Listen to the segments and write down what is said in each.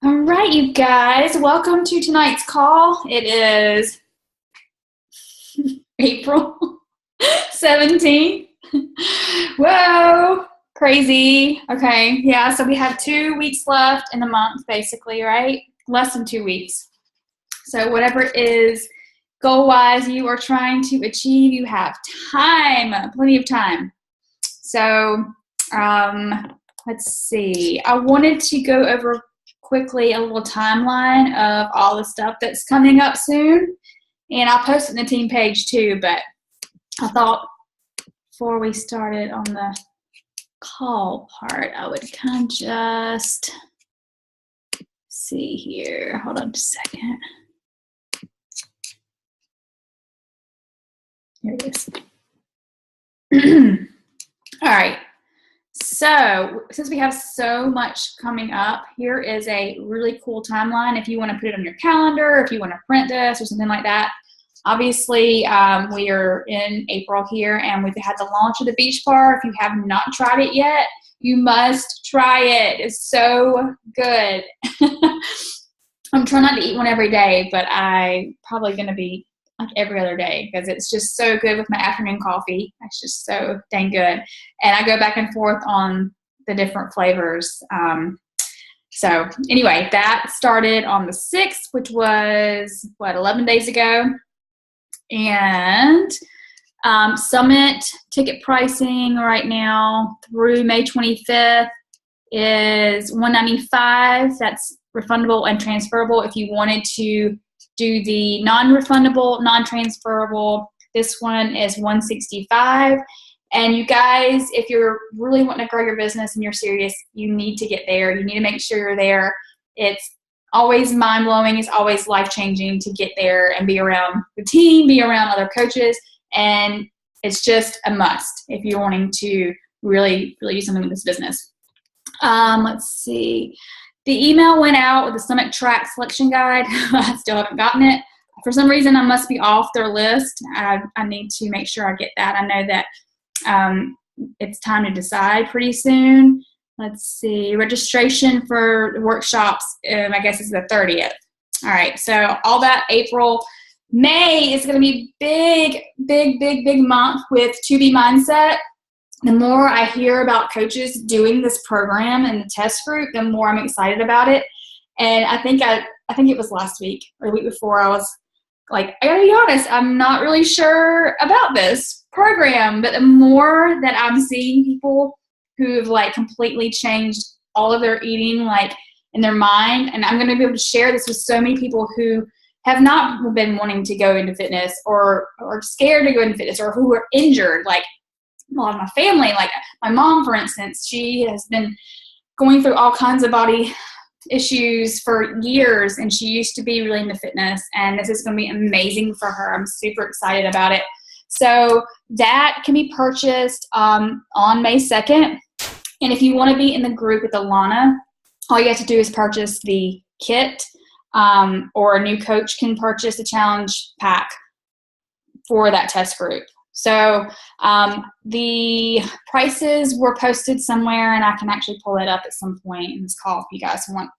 All right, you guys, welcome to tonight's call. It is April 17th. Whoa, crazy. Okay, yeah, so we have 2 weeks left in the month, basically, right? Less than 2 weeks. So, whatever it is goal wise you are trying to achieve, you have time, plenty of time. So, let's see. I wanted to go over quickly a little timeline of all the stuff that's coming up soon. And I'll post it in the team page too, but I thought before we started on the call part, I would kind of just see here. Hold on just a second. Here it is. All right. So since we have so much coming up, here is a really cool timeline. If you want to put it on your calendar, if you want to print this or something like that. Obviously, we are in April here, and we've had the launch of the beach bar. If you have not tried it yet, you must try it. It's so good. I'm trying not to eat one every day, but I'm probably going to be like every other day because it's just so good with my afternoon coffee. It's just so dang good. And I go back and forth on the different flavors. So anyway, that started on the 6th, which was, 11 days ago. And Summit ticket pricing right now through May 25th is $195. That's refundable and transferable. If you wanted to do the non-refundable, non-transferable, this one is $165. And you guys, if you're really wanting to grow your business and you're serious, you need to get there. You need to make sure you're there. It's always mind-blowing. It's always life-changing to get there and be around the team, be around other coaches, and it's just a must if you're wanting to really do something with this business. Let's see. The email went out with the Summit Track Selection Guide. I still haven't gotten it. For some reason, I must be off their list. I need to make sure I get that. I know that it's time to decide pretty soon. Let's see. Registration for workshops, I guess, is the 30th. All right. So all that April. May is going to be big month with 2B Mindset. The more I hear about coaches doing this program in the test group, the more I'm excited about it. And I think it was last week or the week before, I was like, I gotta be honest, I'm not really sure about this program. But the more that I'm seeing people who've like completely changed all of their eating, like in their mind, and I'm going to be able to share this with so many people who have not been wanting to go into fitness or scared to go into fitness or who are injured, like a lot of my family, like my mom, for instance, she has been going through all kinds of body issues for years, and she used to be really into fitness, and this is going to be amazing for her. I'm super excited about it. So that can be purchased on May 2nd, and if you want to be in the group with Alana, all you have to do is purchase the kit, or a new coach can purchase the challenge pack for that test group. So the prices were posted somewhere, and I can actually pull it up at some point in this call if you guys want.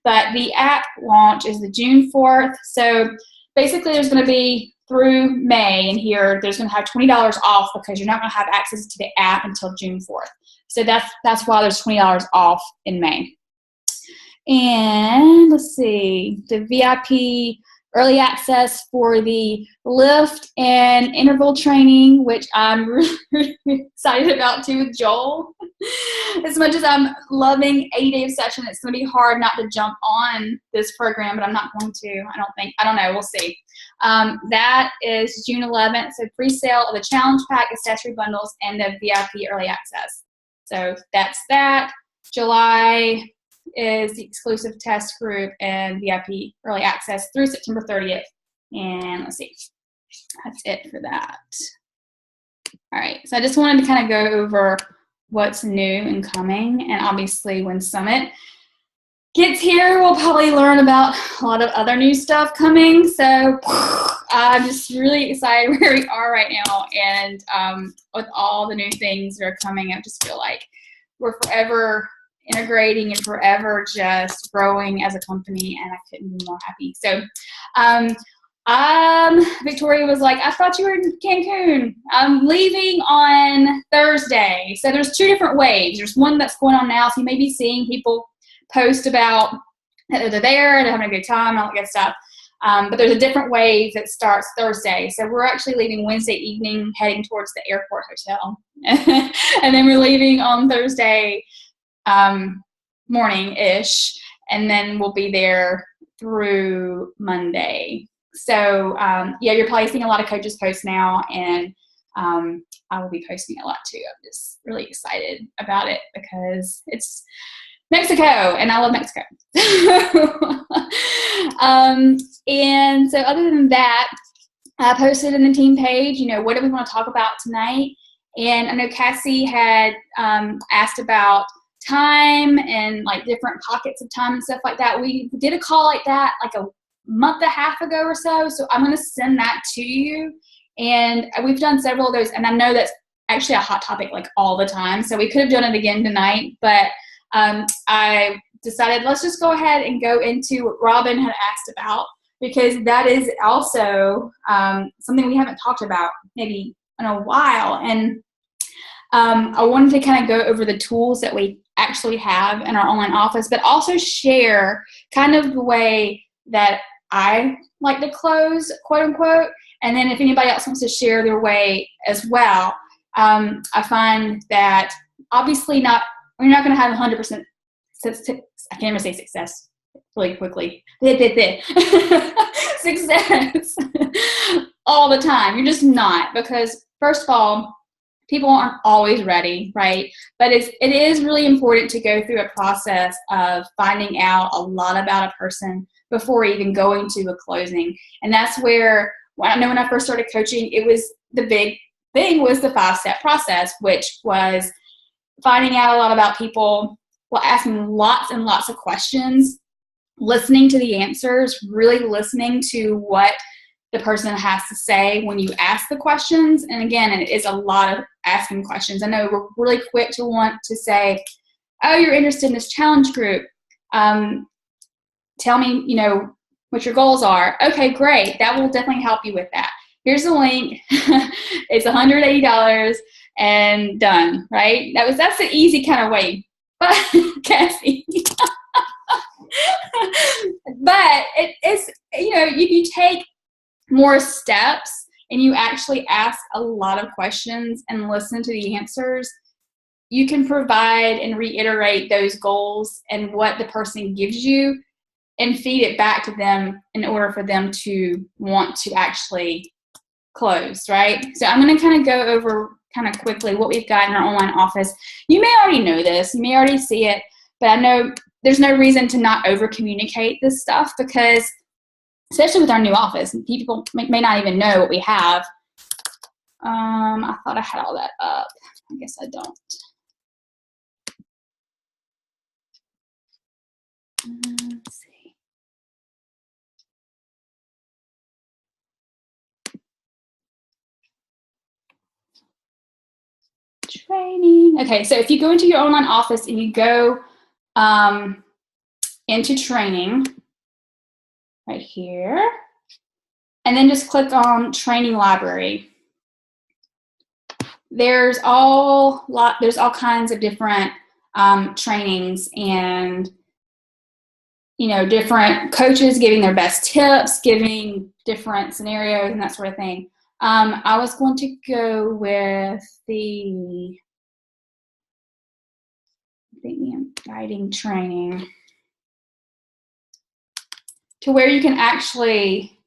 But the app launch is the June 4th. So basically there's going to be through May, and here there's going to have $20 off because you're not going to have access to the app until June 4th. So that's why there's $20 off in May. And let's see, the VIP early access for the lift and interval training, which I'm really excited about too with Joel. As much as I'm loving 8-day session, it's going to be hard not to jump on this program, but I'm not going to. I don't know. We'll see. That is June 11th. So pre-sale of the challenge pack, accessory bundles, and the VIP early access. So that's that. July is the exclusive test group and VIP early access through September 30th. And let's see, that's it for that. All right, so I just wanted to kind of go over what's new and coming. And obviously when Summit gets here, we'll probably learn about a lot of other new stuff coming. So I'm just really excited where we are right now. And with all the new things that are coming, I just feel like we're forever integrating and forever just growing as a company, and I couldn't be more happy. So Victoria was like, I thought you were in Cancun. I'm leaving on Thursday. So there's 2 different waves. There's one that's going on now, so you may be seeing people post about that they're there, they're having a good time, all that good stuff. But there's a different wave that starts Thursday. So we're actually leaving Wednesday evening, heading towards the airport hotel. And then we're leaving on Thursday morning-ish, and then we'll be there through Monday. So, yeah, you're probably seeing a lot of coaches post now, and I will be posting a lot too. I'm just really excited about it because it's Mexico, and I love Mexico. And so other than that, I posted in the team page, you know, what do we want to talk about tonight? And I know Cassie had asked about time and like different pockets of time and stuff like that. We did a call like that like a month and a half ago or so. So I'm going to send that to you. And we've done several of those. And I know that's actually a hot topic like all the time. So we could have done it again tonight. But I decided let's just go ahead and go into what Robin had asked about, because that is also something we haven't talked about maybe in a while. And I wanted to kind of go over the tools that we actually have in our online office, but also share kind of the way that I like to close, quote unquote. And then if anybody else wants to share their way as well, I find that obviously we're not going to have 100% I can't even say success really quickly. Success all the time. You're just not, because first of all, people aren't always ready, right? But it is really important to go through a process of finding out a lot about a person before even going to a closing. And that's where, I know when I first started coaching, it was the big thing was the 5-step process, which was finding out a lot about people, asking lots and lots of questions, listening to the answers, really listening to what the person has to say when you ask the questions. And again, it is a lot of asking questions. I know we're really quick to want to say, oh, you're interested in this challenge group. Tell me, you know, what your goals are. Okay, great. That will definitely help you with that. Here's the link. It's $180 and done, right? That's the easy kind of way. But Cassie, but it's, you know, you take more steps and you actually ask a lot of questions and listen to the answers, you can provide and reiterate those goals and what the person gives you and feed it back to them in order for them to want to actually close, right? So I'm going to kind of go over kind of quickly what we've got in our online office. You may already know this, you may already see it, but I know there's no reason to not over communicate this stuff, because especially with our new office, people may not even know what we have. I thought I had all that up. I guess I don't. Let's see. Training. Okay, so if you go into your online office and you go into training right here, and then just click on training library. There's all kinds of different trainings, and you know, different coaches giving their best tips, giving different scenarios and that sort of thing. I was going to go with the guiding training to where you can actually,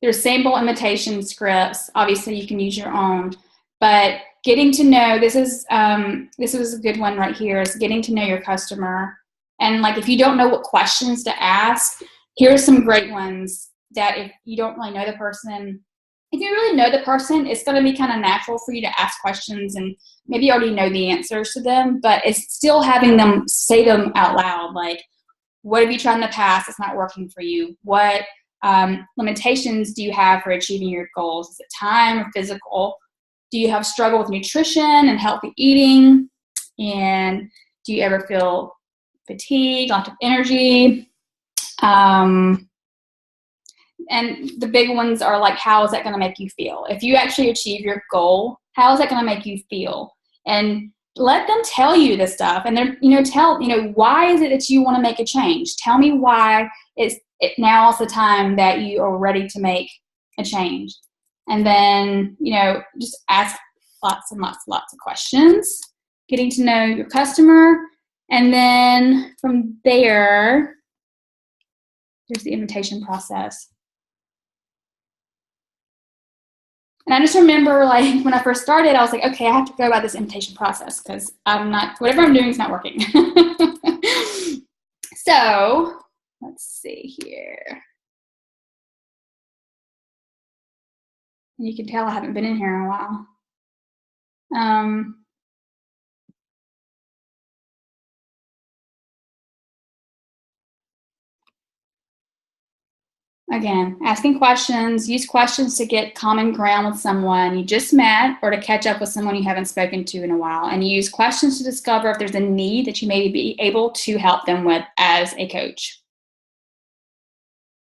there's sample imitation scripts. Obviously you can use your own, but getting to know, this was a good one right here, is getting to know your customer. And like, if you don't know what questions to ask, here are some great ones that if you don't really know the person, if you really know the person, it's going to be kind of natural for you to ask questions and maybe you already know the answers to them, but it's still having them say them out loud. Like, what have you tried in the past that's not working for you? What limitations do you have for achieving your goals? Is it time or physical? Do you have struggle with nutrition and healthy eating? And do you ever feel fatigue, lack of energy. And the big ones are like, how is that going to make you feel? If you actually achieve your goal, how is that going to make you feel? And let them tell you this stuff. And they're, why is it that you want to make a change? Tell me why now is the time that you are ready to make a change. And then, just ask lots and lots of questions, getting to know your customer. And then from there, here's the invitation process. And I just remember, like, when I first started, I was like, okay, I have to go about this invitation process because whatever I'm doing is not working. So, let's see here. You can tell I haven't been in here in a while. Again, asking questions, use questions to get common ground with someone you just met or to catch up with someone you haven't spoken to in a while. And use questions to discover if there's a need that you may be able to help them with as a coach.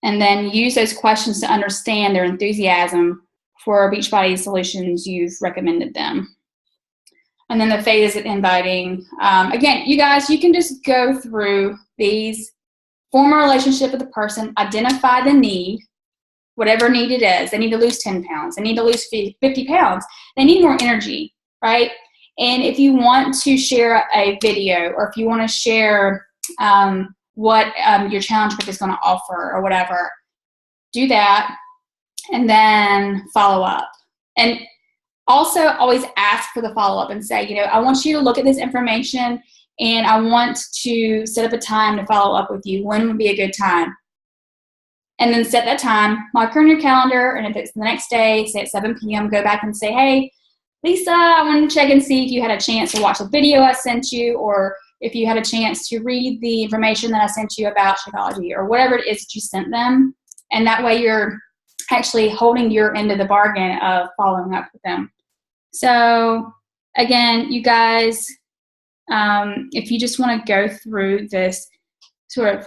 And then use those questions to understand their enthusiasm for Beachbody solutions you've recommended them. And then the phase of inviting. Again, you guys, you can just go through these. Form a relationship with the person, identify the need, whatever need it is. They need to lose 10 pounds. They need to lose 50 pounds. They need more energy, right? And if you want to share a video or if you want to share what your challenge group is going to offer or whatever, do that and then follow up. And also always ask for the follow-up and say, I want you to look at this information and I want to set up a time to follow up with you. When would be a good time? And then set that time, mark her on your calendar, and if it's the next day, say at 7 p.m., go back and say, hey, Lisa, I wanted to check and see if you had a chance to watch the video I sent you, or if you had a chance to read the information that I sent you about Shakeology, or whatever it is that you sent them. And that way you're actually holding your end of the bargain of following up with them. So again, you guys, if you just want to go through this sort of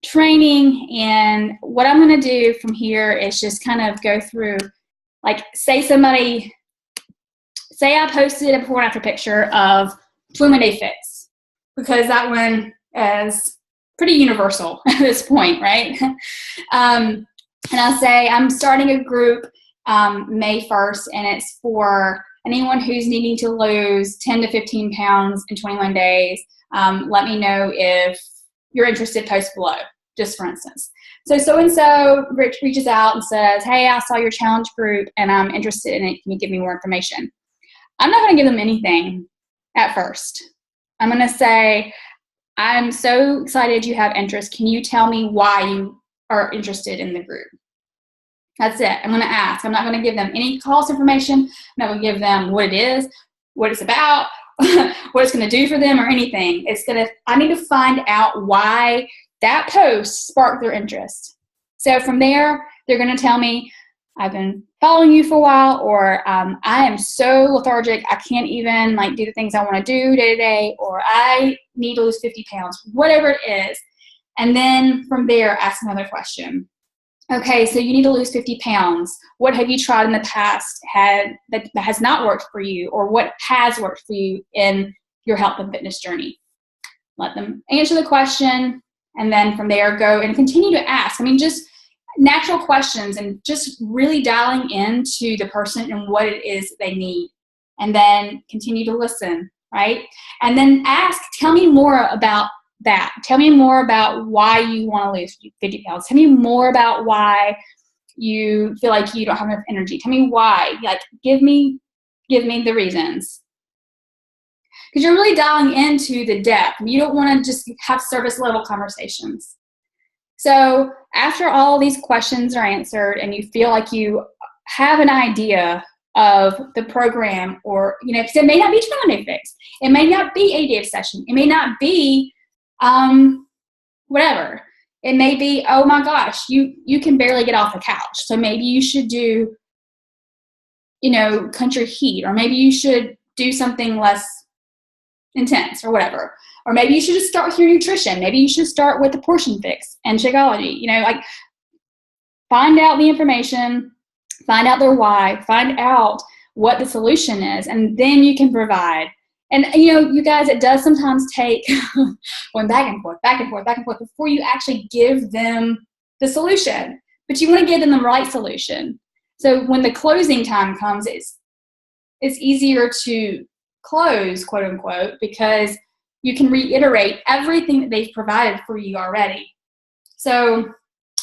training, and what I'm going to do from here is just kind of go through, like, say I posted a before and after picture of 21 Day Fix, because that one is pretty universal at this point, right? And I'll say I'm starting a group May 1st, and it's for anyone who's needing to lose 10 to 15 pounds in 21 days. Let me know if you're interested, post below, just for instance. So so-and-so reaches out and says, hey, I saw your challenge group and I'm interested in it. Can you give me more information? I'm not going to give them anything at first. I'm going to say, I'm so excited you have interest. Can you tell me why you are interested in the group? That's it. I'm going to ask. I'm not going to give them any cost information. I'm not going to give them what it is, what it's about, what it's going to do for them, or anything. I need to find out why that post sparked their interest. So from there, they're going to tell me, I've been following you for a while, or I am so lethargic, I can't even do the things I want to do day to day, or I need to lose 50 pounds, whatever it is. And then from there, ask another question. Okay, so you need to lose 50 pounds. What have you tried in the past that has not worked for you, or what has worked for you in your health and fitness journey? Let them answer the question, and then from there, go and continue to ask. Just natural questions, and just really dialing into the person and what it is they need, and then continue to listen, right? And then ask, tell me more about that. Tell me more about why you want to lose 50 pounds. Tell me more about why you feel like you don't have enough energy. Tell me why. Give me the reasons. Because you're really dialing into the depth. You don't want to just have surface level conversations. So after all these questions are answered and you feel like you have an idea of the program, or, because it may not be 21 Day Fix. It may not be a day session. It may not be whatever. It may be, oh my gosh, you can barely get off the couch. So maybe you should do, country heat, or maybe you should do something less intense or whatever. Or maybe you should just start with your nutrition. Maybe you should start with the Portion Fix and Shakeology. You know, like find out the information, find out their why, find out what the solution is, and then you can provide. And, you know, you guys, it does sometimes take going back and forth, back and forth, back and forth before you actually give them the solution. But you want to give them the right solution. So when the closing time comes, it's easier to close, quote unquote, because you can reiterate everything that they've provided for you already. So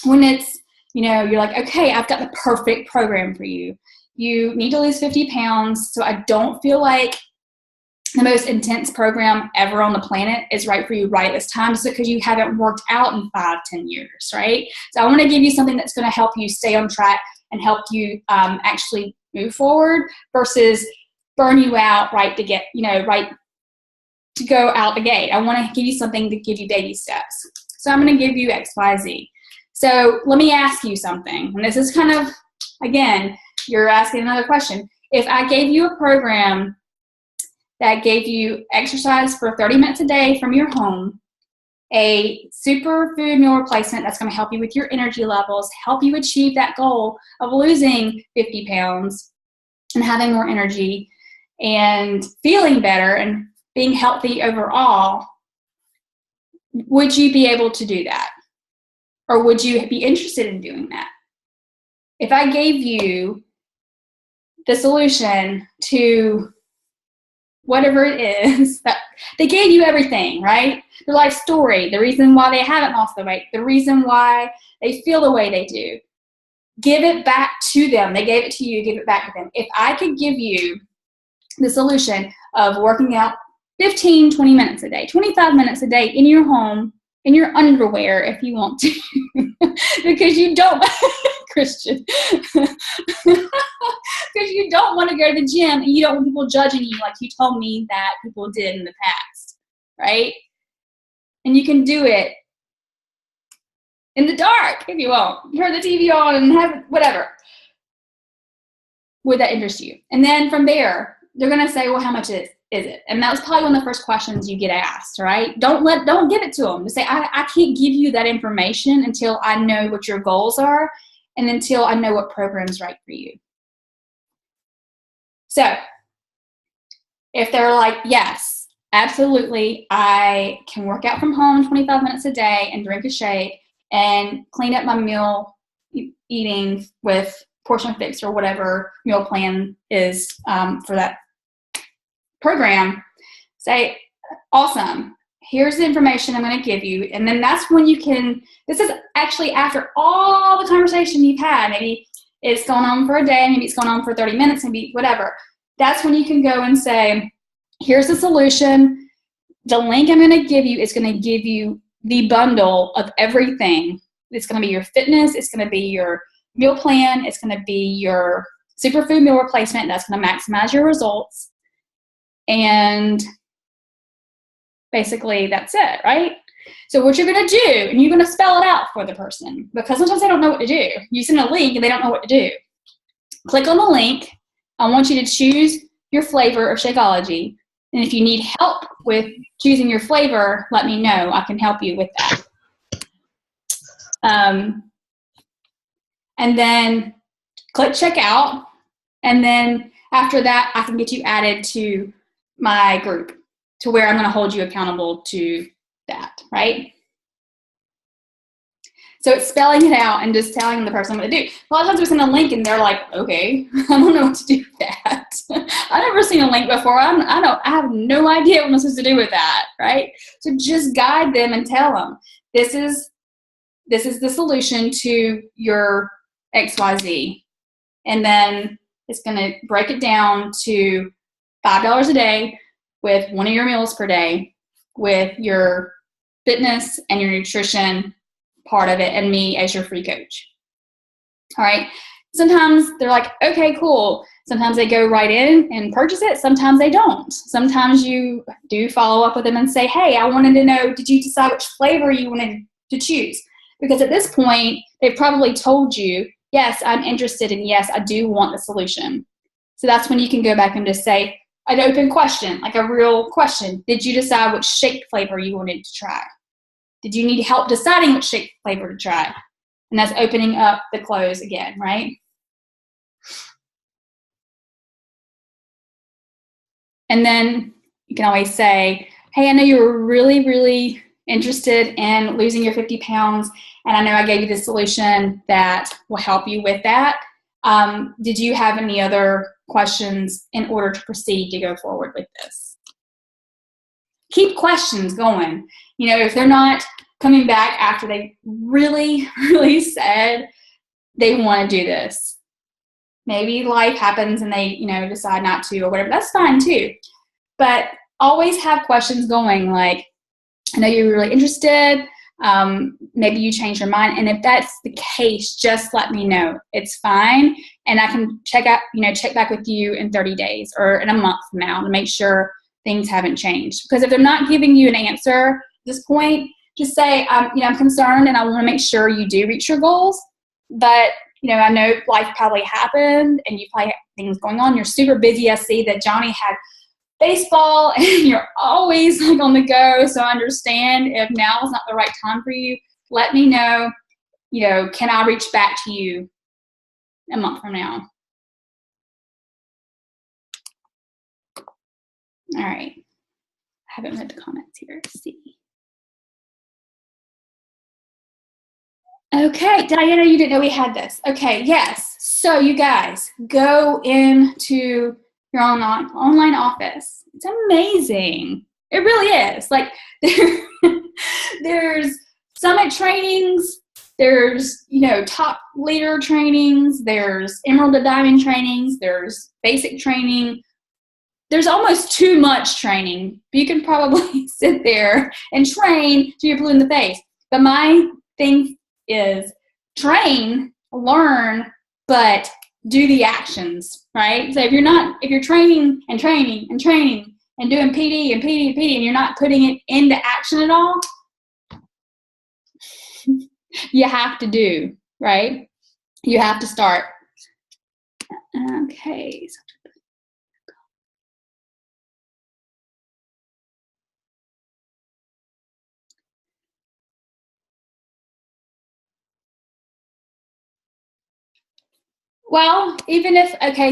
when it's, you know, you're like, okay, I've got the perfect program for you. You need to lose 50 pounds. So I don't feel like the most intense program ever on the planet is right for you right at this time, just because you haven't worked out in 5-10 years, right? So I want to give you something that's going to help you stay on track and help you actually move forward versus burn you out right to get, you know, right to go out the gate. I want to give you something to give you baby steps. So I'm going to give you X, Y, Z. So let me ask you something. And this is kind of, again, you're asking another question. If I gave you a program that gave you exercise for 30 minutes a day from your home, a superfood meal replacement that's going to help you with your energy levels, help you achieve that goal of losing 50 pounds and having more energy and feeling better and being healthy overall, would you be able to do that? Or would you be interested in doing that? If I gave you the solution to whatever it is, that they gave you everything, right? Their life story, the reason why they haven't lost the weight, the reason why they feel the way they do. Give it back to them. They gave it to you, give it back to them. If I could give you the solution of working out 15, 20 minutes a day, 25 minutes a day in your home, in your underwear if you want to, because you don't, Christian, because you don't want to go to the gym and you don't want people judging you like you told me that people did in the past, right? And you can do it in the dark if you want. Turn the TV on and have whatever. Would that interest you? And then from there, they're going to say, well, how much is it? And that was probably one of the first questions you get asked, right? Don't give it to them. Just say, I can't give you that information until I know what your goals are and until I know what program's right for you. So if they're like, yes, absolutely, I can work out from home 25 minutes a day and drink a shake and clean up my meal eating with Portion Fix or whatever meal plan is for that program, say, awesome, here's the information I'm going to give you. And then that's when you can, this is actually after all the conversation you've had. Maybe it's going on for a day, maybe it's going on for 30 minutes, maybe whatever. That's when you can go and say, here's the solution. The link I'm going to give you is going to give you the bundle of everything. It's going to be your fitness. It's going to be your meal plan. It's going to be your superfood meal replacement. That's going to maximize your results. And basically that's it, right? So what you're going to do, and you're going to spell it out for the person, because sometimes they don't know what to do. You send a link and they don't know what to do. Click on the link. I want you to choose your flavor of Shakeology. And if you need help with choosing your flavor, let me know. I can help you with that. And then click checkout. And then after that, I can get you added to my group to where I'm going to hold you accountable to that, right? So it's spelling it out and just telling the person what to do. A lot of times we send a link and they're like, okay, I don't know what to do with that. I've never seen a link before. I have no idea what I'm supposed to do with that, right? So just guide them and tell them, this is the solution to your XYZ. And then it's going to break it down to $5 a day with one of your meals per day, with your fitness and your nutrition part of it, and me as your free coach. All right. Sometimes they're like, okay, cool. Sometimes they go right in and purchase it. Sometimes they don't. Sometimes you do follow up with them and say, hey, I wanted to know, did you decide which flavor you wanted to choose? Because at this point, they've probably told you, yes, I'm interested, and yes, I do want the solution. So that's when you can go back and just say, an open question, like a real question. Did you decide which shake flavor you wanted to try? Did you need help deciding which shake flavor to try? And that's opening up the close again, right? And then you can always say, hey, I know you were really, really interested in losing your 50 pounds, and I know I gave you the solution that will help you with that. Did you have any other questions in order to proceed to go forward with this? Keep questions going. You know, if they're not coming back after they really, really said they want to do this, maybe life happens and they, you know, decide not to or whatever, that's fine too. But always have questions going, like, I know you're really interested, maybe you change your mind, and if that's the case, just let me know. It's fine, and I can check back with you in 30 days or in a month from now to make sure things haven't changed. Because if they're not giving you an answer at this point, just say, I'm concerned and I want to make sure you do reach your goals, but I know life probably happened and you probably have things going on. You're super busy. I see that Johnny had baseball and you're always like on the go. So I understand if now is not the right time for you. Let me know, can I reach back to you a month from now? All right. I haven't read the comments here. Let's see. Okay, Diana, you didn't know we had this. Okay, yes. So you guys, go into your online office. It's amazing. It really is. Like there's summit trainings, there's top leader trainings, there's emerald to diamond trainings, there's basic training. There's almost too much training. You can probably sit there and train till you're blue in the face. But my thing is train, learn, but do the actions, right? So if you're training and training and training and doing PD and PD and PD and you're not putting it into action at all, you have to do, right? You have to start. Okay. Well, even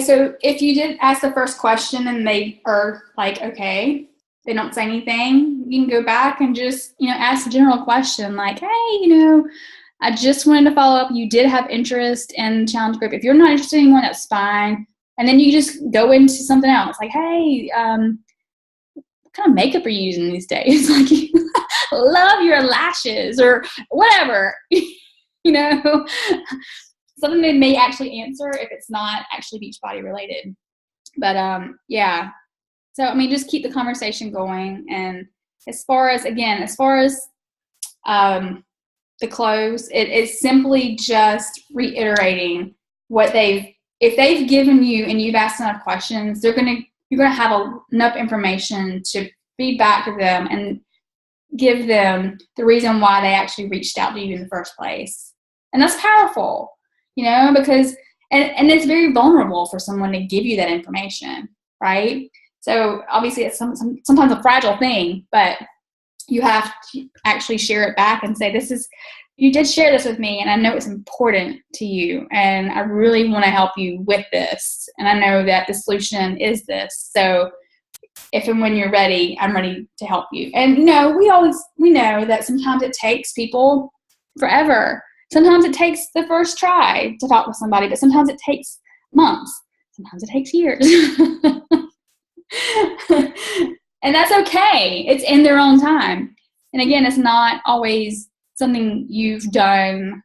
so if you did ask the first question and they are like, okay, they don't say anything, you can go back and just, ask a general question like, hey, I just wanted to follow up. You did have interest in the challenge group. If you're not interested anymore, that's fine. And then you just go into something else like, hey, what kind of makeup are you using these days? Like, love your lashes or whatever, something they may actually answer if it's not actually Beachbody related. But yeah. So, just keep the conversation going. And as far as the close, it is simply just reiterating what if they've given you and you've asked enough questions, you're going to have enough information to feed back to them and give them the reason why they actually reached out to you in the first place. And that's powerful. Because, and it's very vulnerable for someone to give you that information, right? So obviously it's sometimes a fragile thing, but you have to actually share it back and say, you did share this with me and I know it's important to you and I really want to help you with this. And I know that the solution is this. So if and when you're ready, I'm ready to help you. And we know that sometimes it takes people forever. Sometimes it takes the first try to talk with somebody, but sometimes it takes months. Sometimes it takes years. And that's okay. It's in their own time. And again, it's not always something you've done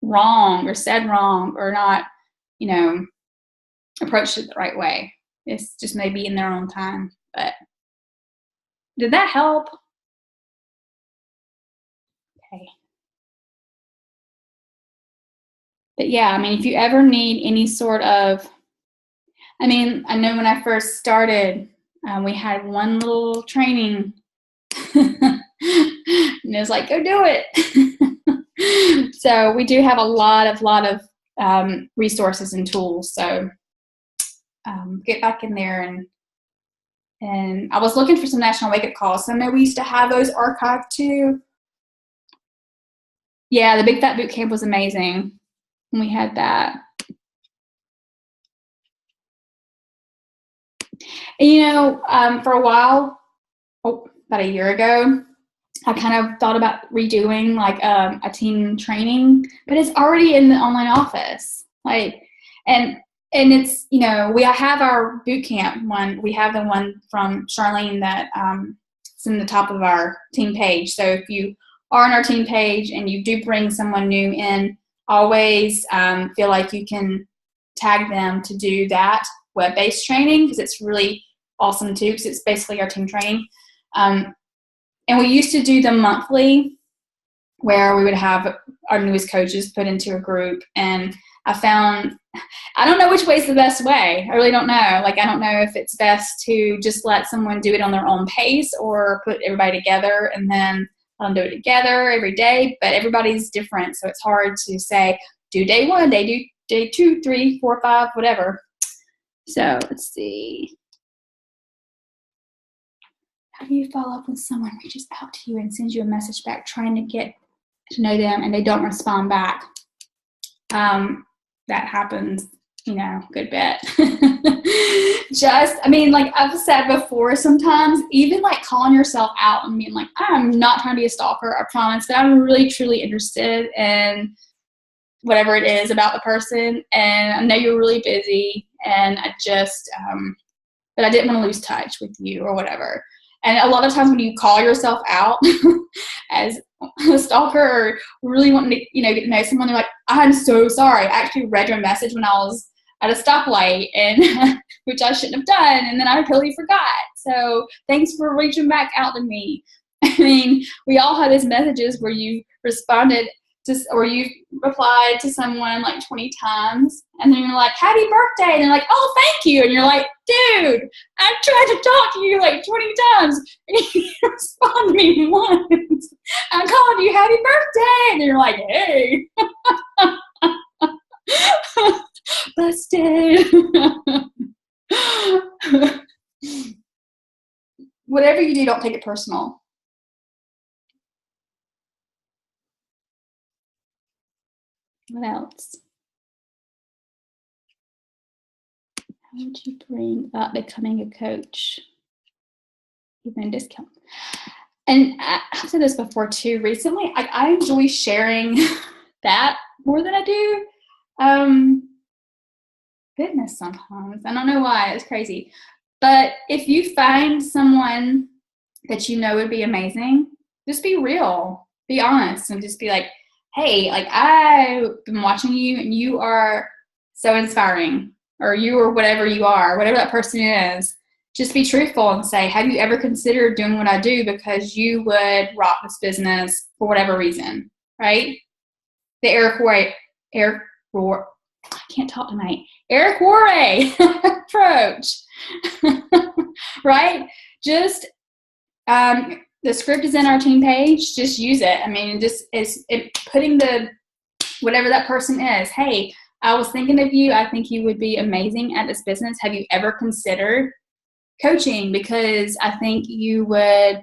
wrong or said wrong or not, approached it the right way. It's just maybe in their own time. But did that help? Okay. But yeah, if you ever need any sort of, I know when I first started, we had one little training and it was like, go do it. So we do have a lot of resources and tools. So get back in there and And I was looking for some National Wake Up Calls. So I know we used to have those archived too. Yeah, the Big Fat Boot Camp was amazing when we had that. And, for a while, about a year ago, I kind of thought about redoing like a team training, but it's already in the online office. And it's, we have our boot camp one. We have the one from Charlene that it's in the top of our team page. So if you are on our team page and you do bring someone new in, always feel like you can tag them to do that web-based training, because it's really awesome too, because it's basically our team training. And we used to do them monthly, where we would have our newest coaches put into a group. And I don't know which way is the best way. I really don't know. I don't know if it's best to just let someone do it on their own pace, or put everybody together and then let them do it together every day. But everybody's different, so it's hard to say, do day 1, day 2, 3, 4, 5, whatever. So let's see. How do you follow up when someone reaches out to you and sends you a message back trying to get to know them and they don't respond back? That happens, a good bit. Like I've said before, sometimes even calling yourself out and being like, I'm not trying to be a stalker, I promise, but I'm really truly interested in whatever it is about the person. And I know you're really busy, and but I didn't want to lose touch with you or whatever. And a lot of times when you call yourself out as a stalker, or really wanting to, get to know someone, they're like, I'm so sorry. I actually read your message when I was at a stoplight, and which I shouldn't have done, and then I totally forgot. So thanks for reaching back out to me. I mean, we all have these messages where you responded or you replied to someone 20 times, and then you're like, happy birthday, and they're like, oh, thank you, and you're like, dude, I tried to talk to you 20 times, and you respond to me once. I called you happy birthday, and you're like, hey. Busted. Whatever you do, don't take it personal. What else? How would you bring up becoming a coach, even a discount? And I've said this before too. Recently, I enjoy sharing that more than I do fitness sometimes. I don't know why. It's crazy. But if you find someone that would be amazing, just be real. Be honest, and just be like, hey, I've been watching you, and you are so inspiring, or you are whatever you are, whatever that person is. Just be truthful and say, have you ever considered doing what I do, because you would rock this business for whatever reason, right? The Eric Worre, I can't talk tonight. Eric Worre approach, right? Just the script is in our team page. Just use it. I mean, putting whatever that person is. Hey, I was thinking of you. I think you would be amazing at this business. Have you ever considered coaching? Because I think you would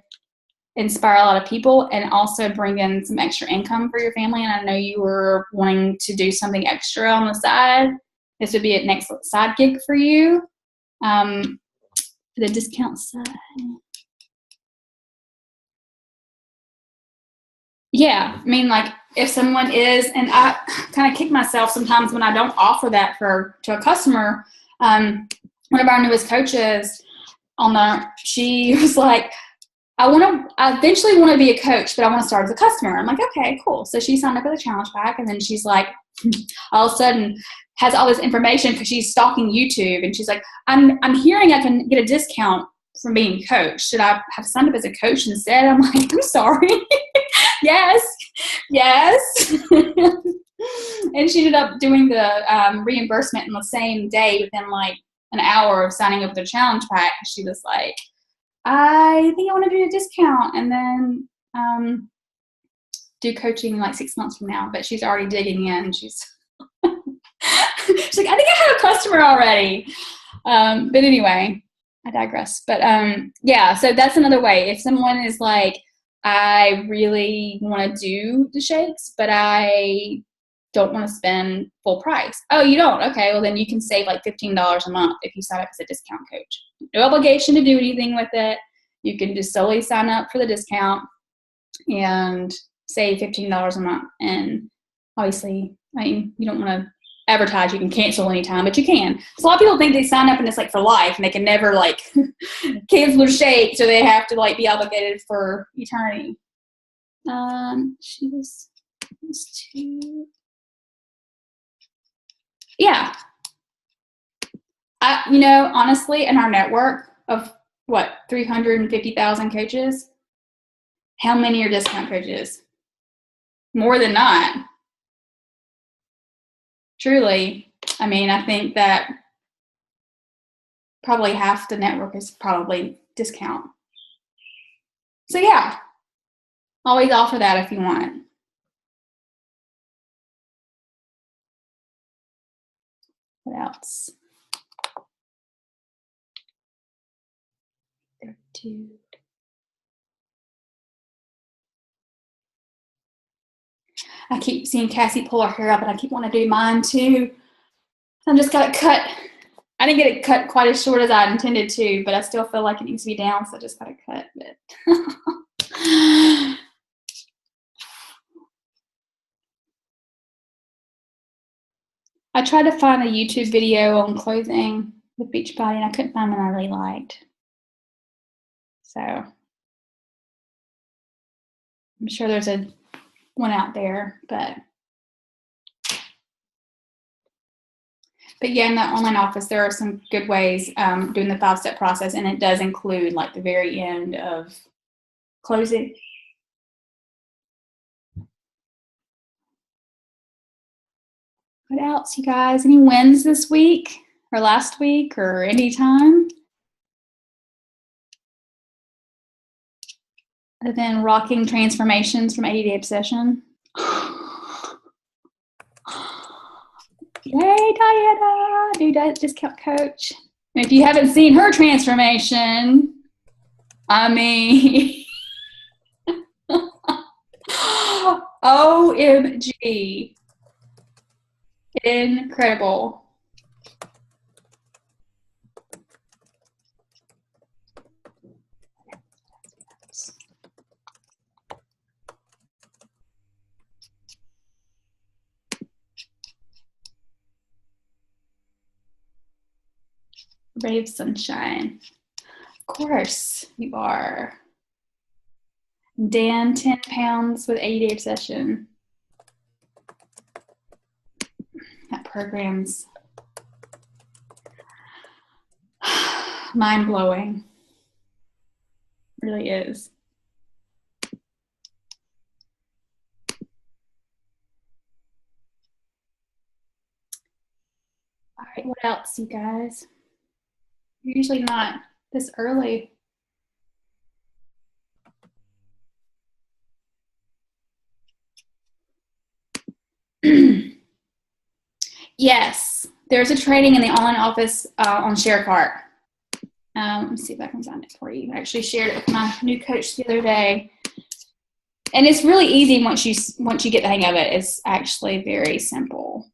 inspire a lot of people and also bring in some extra income for your family. And I know you were wanting to do something extra on the side. This would be a next side gig for you. The discount side. Yeah, I mean, if someone is, and I kind of kick myself sometimes when I don't offer that to a customer. One of our newest coaches she was like, I eventually want to be a coach, but I want to start as a customer. I'm like, okay, cool. So she signed up for the challenge pack, and then she's like, all of a sudden has all this information because she's stalking YouTube, and she's like, I'm hearing I can get a discount from being a coach. Should I have signed up as a coach instead? I'm like, I'm sorry. yes. And she ended up doing the reimbursement in the same day within an hour of signing up for the challenge pack. She was like, I think I want to do a discount and then do coaching 6 months from now. But she's already digging in. She's like, I think I have a customer already. But anyway, I digress. But yeah, so that's another way. If someone is like, I really want to do the shakes, but I don't want to spend full price. Oh, you don't? Okay, well then you can save like $15 a month if you sign up as a discount coach. No obligation to do anything with it. You can just solely sign up for the discount and save $15 a month. And obviously, I mean, you don't want to advertise you can cancel anytime, but you can. So a lot of people think they sign up and it's like for life and they can never like cancel their shake, so they have to like be obligated for eternity. She was two. Yeah. You know, honestly, in our network of what, 350,000 coaches, how many are discount coaches? More than not. Truly. I mean, I think that probably half the network is probably discount. So yeah, always offer that if you want. What else? There are two. I keep seeing Cassie pull her hair up, and I keep wanting to do mine too. I'm just got it cut. I didn't get it cut quite as short as I intended to, but I still feel like it needs to be down, so I just got it cut. But I tried to find a YouTube video on clothing with Beachbody, and I couldn't find one I really liked. So I'm sure there's one out there, but yeah, in the online office, there are some good ways doing the 5-step process, and it does include like the very end of closing. What else, you guys? Any wins this week or last week or anytime? Other than rocking transformations from 80 Day Obsession. Yay, Diana, new discount coach. And if you haven't seen her transformation, I mean, OMG. Incredible. Ray of sunshine. Of course you are. Dan, 10 pounds with 80 Day Obsession. That program's mind-blowing. Really is. All right, what else, you guys? You're usually not this early. Yes, there's a training in the online office on ShareCart. Let me see if I can find it for you. I actually shared it with my new coach the other day. And it's really easy once you get the hang of it. It's actually very simple.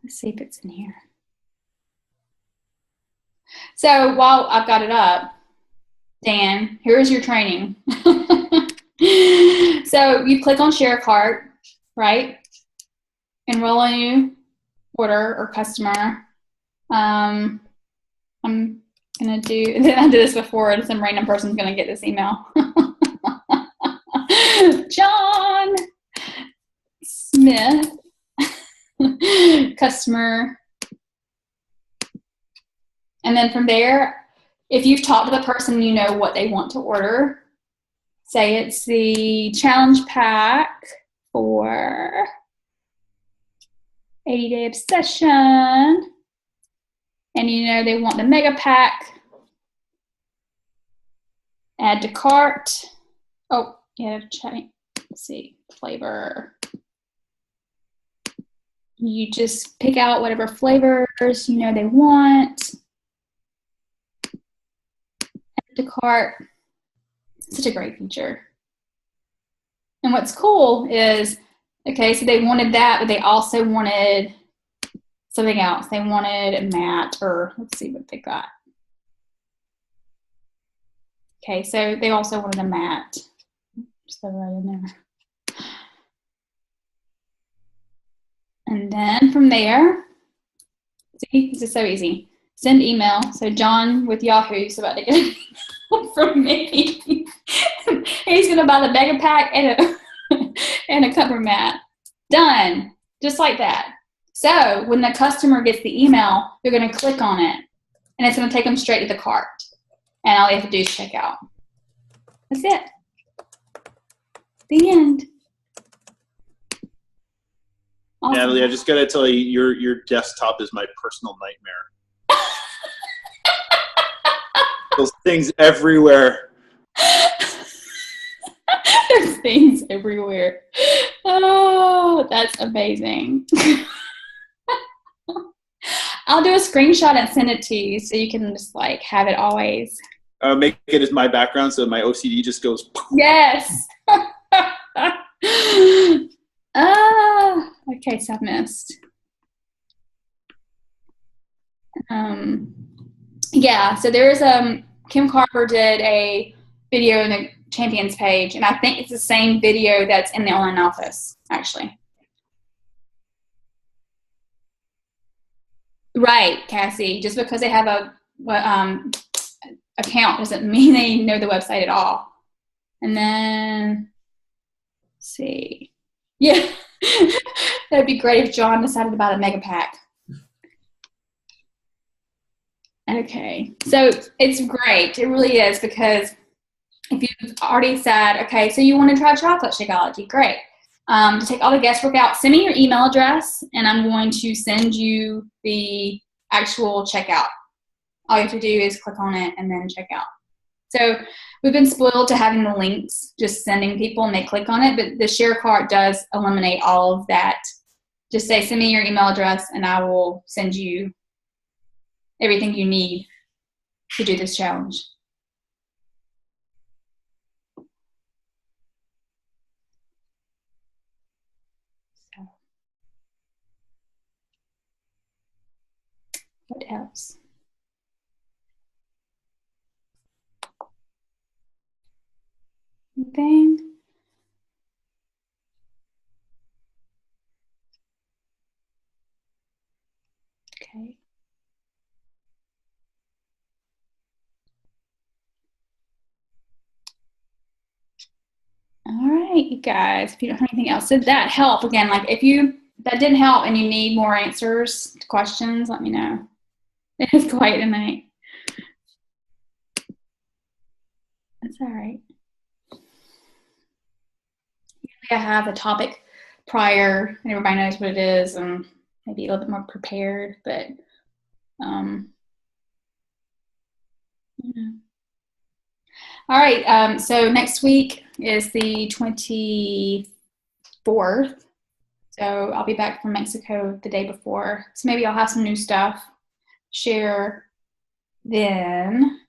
Let's see if it's in here. So while I've got it up, Dan, here's your training. So you click on ShareCart, right? Enroll a new order or customer. I'm gonna do, I did this before, and some random person's gonna get this email. John Smith, customer. And then from there, if you've talked to the person, you know what they want to order. Say it's the challenge pack for 80 Day Obsession. And you know they want the mega pack. Add to cart. Oh, yeah, chatting. let's see, flavor. You just pick out whatever flavors you know they want. Add to cart. Such a great feature. And what's cool is, okay, so they wanted that, but they also wanted something else. They wanted a mat, or let's see what they got. Okay, so they also wanted a mat. Just throw that in there. And then from there, see, this is so easy. Send email. So John with Yahoo's about to get an email from me. He's gonna buy the mega pack and a cover mat. Done. Just like that. So when the customer gets the email, they're gonna click on it, and it's gonna take them straight to the cart. And all they have to do is check out. That's it. The end. Awesome. Natalie, I just gotta tell you, your desktop is my personal nightmare. Those things everywhere. There's things everywhere. Oh, that's amazing. I'll do a screenshot and send it to you so you can just like have it always. Make it as my background so my OCD just goes. Yes. Okay, so I've missed. Yeah, so there's Kim Carver did a video in the Champions page, and I think it's the same video that's in the online office, actually. Right, Cassie. Just because they have a account doesn't mean they know the website at all. And then, let's see. Yeah, that'd be great if John decided to buy the mega pack. Okay, so it's great. It really is, because if you've already said, okay, so you want to try chocolate Shakeology, great. To take all the guesswork out, send me your email address, and I'm going to send you the actual checkout. All you have to do is click on it and then check out. So we've been spoiled to having the links, just sending people and they click on it, but the share cart does eliminate all of that. Just say, send me your email address, and I will send you everything you need to do this challenge. So, what else? Anything? Okay. All right, you guys, if you don't have anything else, did that help? Again, like if that didn't help and you need more answers to questions, let me know. It is quiet tonight. That's all right. Usually I have a topic prior and everybody knows what it is and maybe a little bit more prepared, but yeah. All right, so next week is the 24th. So I'll be back from Mexico the day before. So maybe I'll have some new stuff share then.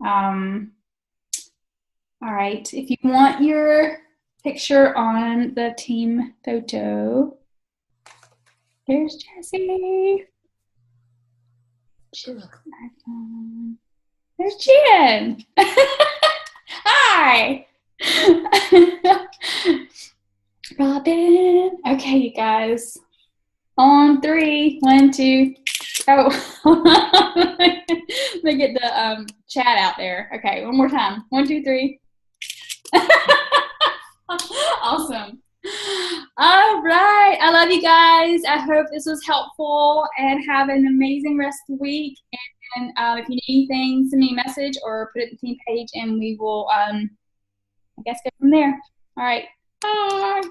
All right, if you want your picture on the team photo, there's Jessie. There's Jen. Hi. Robin. Okay, you guys. On 3. 1, 2. Oh. Let me get the chat out there. Okay, one more time. 1, 2, 3. Awesome. All right. I love you guys. I hope this was helpful, and have an amazing rest of the week. And if you need anything, send me a message or put it in the team page, and we will, I guess, go from there. All right. Bye.